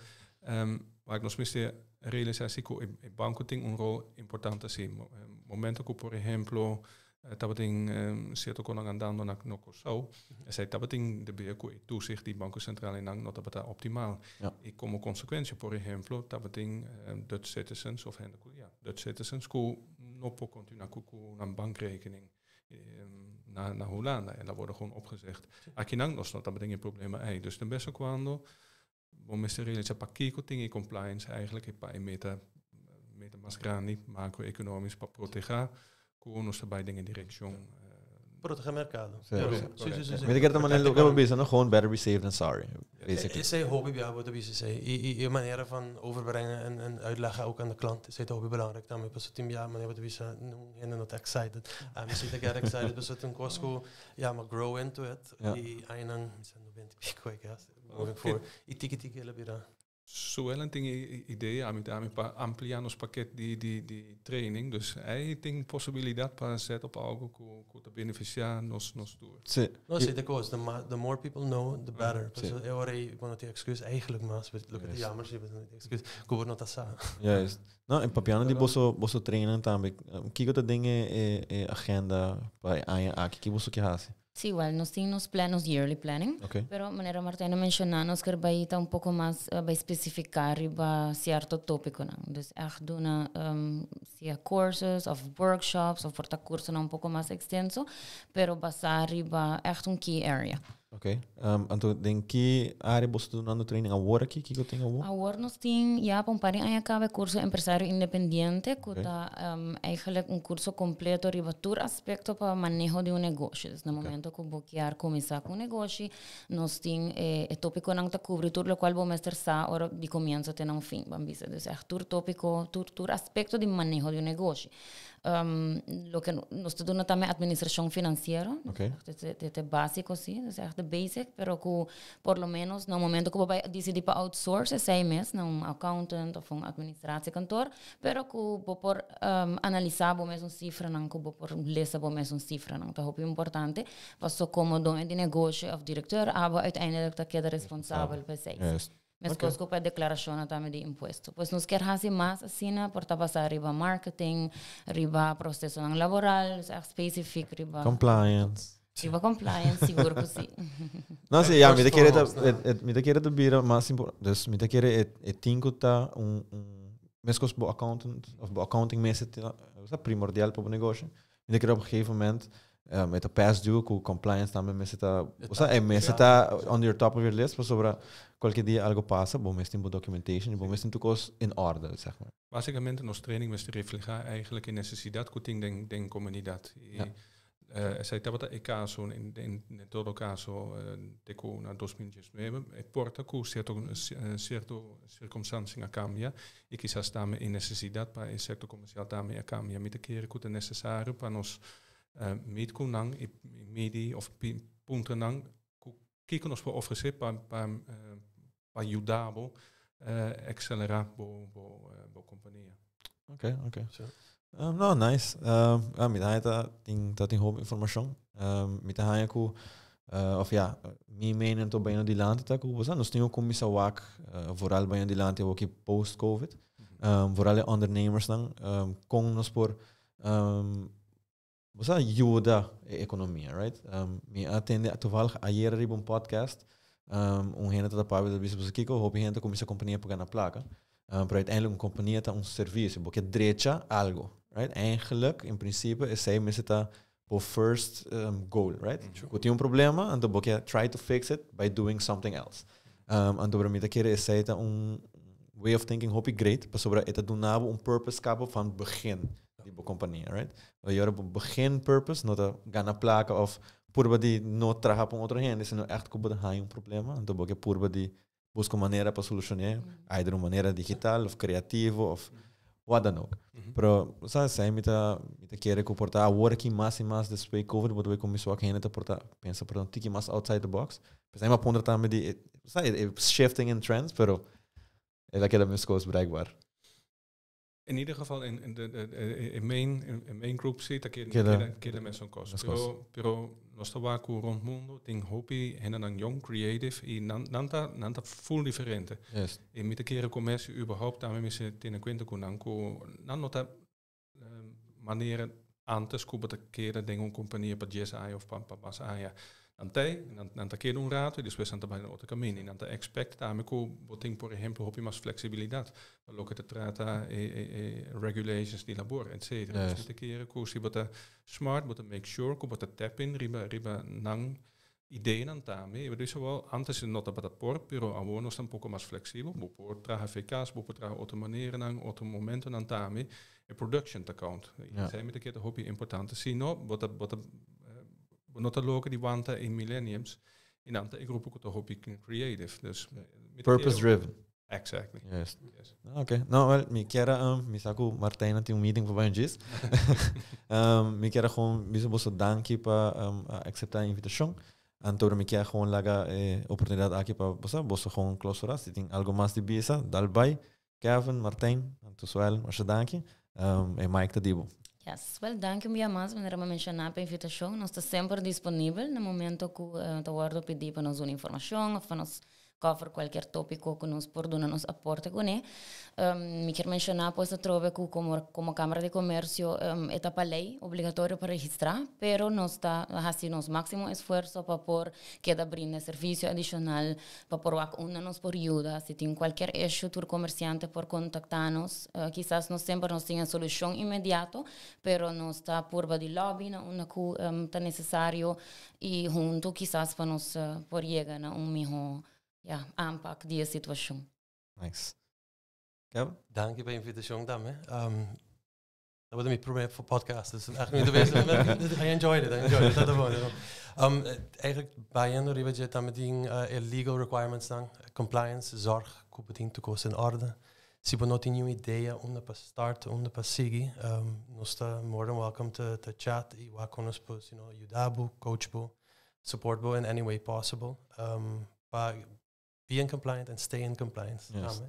waar ik nog misschien realisatie ko e banco tem een rol importante assim. Momento que por ejemplo estaba tem cierto con andando na no Cosau, essa estaba tem de BQ e toezicht die Banco Central en dan nota bata optimaal. E como consequência, por ejemplo, estaba tem Dutch citizens of Dutch citizens ko no po continua ku een bankrekening na Holanda en dat wordt gewoon opgezegd. Aqui não nós não tem problema aí. Dus de beste quando bom mister realiza pakiko ting compliance eigenlijk e pa meta mas grande macro-economisch para proteger com nos bij dingen direction proteger mercado. Met ik het dan maar ook bezig nog gewoon better be safe than sorry. Is hij hobby bij wat de zei. Je manier van overbrengen en uitleggen ook aan de klant is het hobby belangrijk. Dan met zo'n team manier wat we zeggen en not excited. We zitten get excited dus het een Costco maar grow into it. Die einang zijn nog bent quick moving forward. I tiki hele bira. Zowel een idee aan met amplianos pakket die training. Dus hij tem possibilidade para set op algo que te beneficiar nos tour. No, zie de koos. The more people know, the better. Dus ik wil het excuus eigenlijk maar look at the jammer, zie het excuus. Ik word not asa. Juist. Nou, en papiano die bosso trainen tambe. Kiko de dingen agenda para aan kiki bosso que hasi. Sí, igual, nos temos planos yearly planning, pero manera Martina mencionamos que vai estar pouco mais vai especificar riba certo tópico, não? Dus echt doen sia courses of workshops of porta curso um pouco mais extenso, pero basar riba echt key area. Então, tem que área você está dando training agora aqui que eu tenho agora? Agora nós temos já para parir aí acaba curso empresário independente, que tá eigenlijk curso completo riba todo aspecto para manejo de negócio. No momento que vou querer começar com negócio, nós temos tópico não tá cobre tudo o qual vou mestrar hora de começo até não fim, bambisa. Então, todo tópico, todo aspecto de manejo de negócio. Lo que nos dona também administração financeira, é básico sim, é echt de basic, pero que por lo menos no momento que vai decidir para outsource, 6 meses, não accountant ou administratiekantoor, pero que vou por analisar bom mesmo cifra, não que vou por lezen bom mesmo cifra, não tá muito importante, was so como dono de negócio of diretor, aber uiteindelijk dat queda responsável por isso. Mas coisas para declaração também de imposto. Pois nos quer fazer mais assim, por passar riba marketing, riba processo laboral, específico, riba compliance. Riba compliance, seguro que sim. Não sei, já me te querer bira mais importante. Dus me te querer tinko tá mescos bo accountant of bo accounting mês é primordial para o negócio. Me te querer op een gegeven moment met de past due, com compliance também me está on your top of your list, para sobre qualquer dia algo passa, bom mesmo tem documentation, bom mesmo tudo in orde, zeg maar. Basicamente, nos training met reflejar eigenlijk in necessidade que tem den comunidade. Essa etapa é caso em todo caso de que na 2019 é porta que certo circunstância cambia e quizás também em necessidade para certo comercial também a cambia, met keer que é necessário para nos meet kunang i medi of punten nang kijken nos voor officer para ajudar accelerar bo companhia. Okay. No, nice. Me dá tem hoop informação. Me dá aí que of ja, mi mening to bem de land tá que você nós temos como missa wak vooral bem de land ook post covid. Vooral ondernemers dan com nos por você ajuda a economia, right? Me atende toevallig ayer riep een podcast. Gente dat papo dat bisa kiko, hoop gente começa a companhia para na placa. Para uiteindelijk een companhia tá serviço, porque drecha algo, right? Eigenlijk, in principe, is zij met het first goal, right? Sure. Tem problema, então porque try to fix it by doing something else. Então para mim dat keer is zij way of thinking hoop ik great, pas sobre het doen nabo purpose cabo van begin. Die companhia, right? We hebben op begin purpose, not a gana placa of purba die no traga para outro gente, se não echt como de há problema, então porque purba die busca maneira para solucionar, either uma maneira digital of criativo of wat dan ook. Pero sabe, sai me tá querer comportar agora que mais e mais depois COVID, porque começou a gente a portar, pensa por um tique mais outside the box. Mas aí uma ponta também de, sabe, shifting in trends, pero é daquela mesma coisa bereikbaar. In ieder geval in main group zit dat keer met zo'n kost. Pero nos trabajo rond mundo ting hobby en dan young creative y nanta full diferente. Yes. En met de keren commercie überhaupt daarmee met ze ten kwente kunanko nan nota manieren antes kuba te keren dingen een compagnie per GSI of pas aya. Nanta keer un rato y después nanta bij otro camino. Nanta expect daarmee ko boting por ejemplo hobby más flexibilidad. Lo que te trata regulations di labor, etc. Dus niet te keren ko si bota smart, bota make sure ko bota tap in riba nang ideeën aan daarmee. Dus wel antes nota bata por, pero ahora nos un poco más flexible. Bo por traga VK's, bo por traga otro manieren nang, otro momento aan daarmee. E production account. Zijn met de keer de hobby importante. Si no, bota nota logo die wanta in millenniums in ante groepen ko to hobby creative. Dus purpose driven. Exactly. Yes. Okay. Nou, wel, me quero me saco Martina tem meeting para banjis. Me quero gewoon bisa bosso dankie para aceitar a invitação. Anto me queda gewoon laga oportunidad aquí para bossa gewoon clausuras. Si tem algo más de bisa, dalbai, Kevin, Martijn, Antosuel, Mashadanki, e Mike Tadibo. Yes, well, danke um mais, maneira de mencionar para a invitação. Nós estamos sempre disponível no momento que está guardo pedir para nós uma informação, para nós cover qualquer tópico que nos por dar nos aporte com ele. Me quero mencionar, pois, trove que como Câmara de Comércio é para lei obrigatório para registrar, pero nós está fazendo nosso máximo esforço para por cada brinde serviço adicional, para por nos por ajuda. Se tem qualquer issue, o comerciante por contactar-nos, quizás nós sempre não tenha solução imediata, pero nós está por de lobby, onde está necessário e junto, quizás para nós por chegar a melhor aanpak die situatie. Nice. Kevin? Dank je bij de invitatie dan. Dat was mijn probleem voor podcast. Dus echt niet de beste. I enjoyed it. Dat was eigenlijk bij een reden je dan met die legal requirements dan, compliance, zorg, koopbeding toekomst in orde. Si we nog nieuwe ideeën om te starten, om te seguir, nos está more than welcome to chat y wat con nos pues, ayudabo, coachbo, supportbo in any way possible. Be in compliant and stay in compliance. Yes.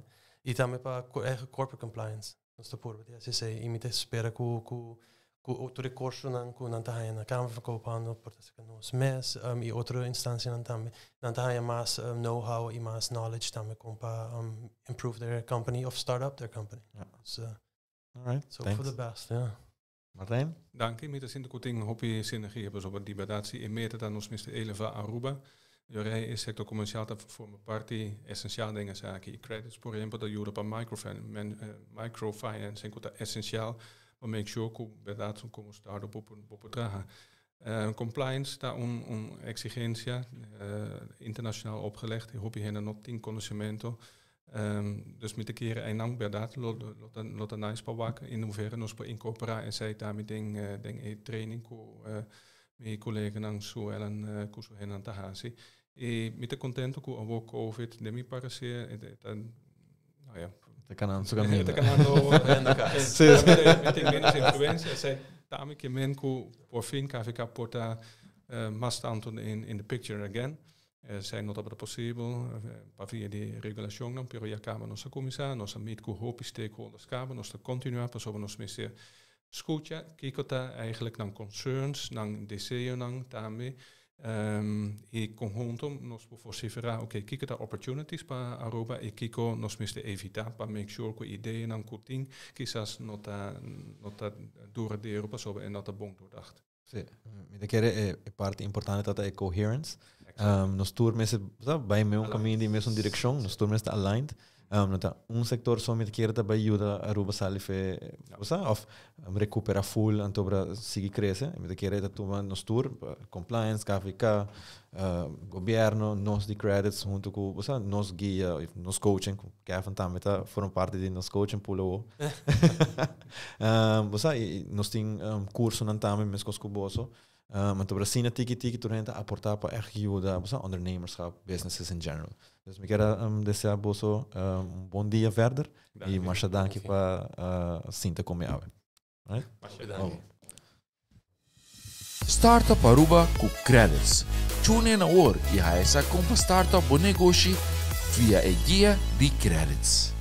E também para corporate compliance. Nós estamos por aí, assim, imita espera que o recurso não está aí na Câmara de Coopando, porque nós mês e outra instância não está aí mais know-how e mais knowledge também para improve their company or start up their company. Yeah. So, all right. so for the best, yeah. Martijn? Dank je. Met de kuting hopi synergie hebben op die badatie in meta dan ons Mr. Eleva Aruba. Jorei is sector commerciaal voor mijn party essentieel dingen zaken. Credits por ejemplo da Europa microfinance enquanto essencial para make sure que verdade como start-up op dragen. Compliance daar exigencia internationaal opgelegd. Ik hoop je hen nog 10 conocimiento. Dus met de keren en dan verdade lot een nice paar waken in hoeverre nos per incorporeren en zij daarmee ding training mijn collega nang zo en kuso hen aan te hasi. E me te contento com a COVID, de me parecer, nou ja. Te canal su cammino. Te canal tem menos influência, sei também que men ku por fin KVK porta mais tanto in the picture again. Zijn not dat possible, pa via die regulação não, pero já acaba nossa comissão, nossa meet com hope stakeholders acaba, nossa continuar para sobre nos mesmo escuta, kikota eigenlijk naar concerns, naar deseo naar também. E conjunto nos vociferar, kijk daar opportunities para Aruba e kiko nos miste evitar para make sure que ideeën aan kuting quizás nota duradeiro para sobre en nota bom doordacht. Sì, mi chiede è parte importante data è coherence. Nos tour messe bij me un cammino di messe un direction, nos tour messe aligned. Nota un sector so mi chiede da aiuta Aruba salife, of recupera full antobra sigi cresce, mi chiede da tu nos tour compliance, KVK, governo, nos di credits junto con nos guia, nos coaching, che fantamita foram parte di nos coaching pulo. Nos ting curso nantame mes coscuboso. Maar te Brasina tiki torrente apportar para ajuda ondernemerschap, businesses in general. Dus ik quero desejar boso bom dia verder e marcha danke para sinta como ave. Right? Startup Aruba com credits. Tune in hoor e haisa com startup o negócio via a guia de credits.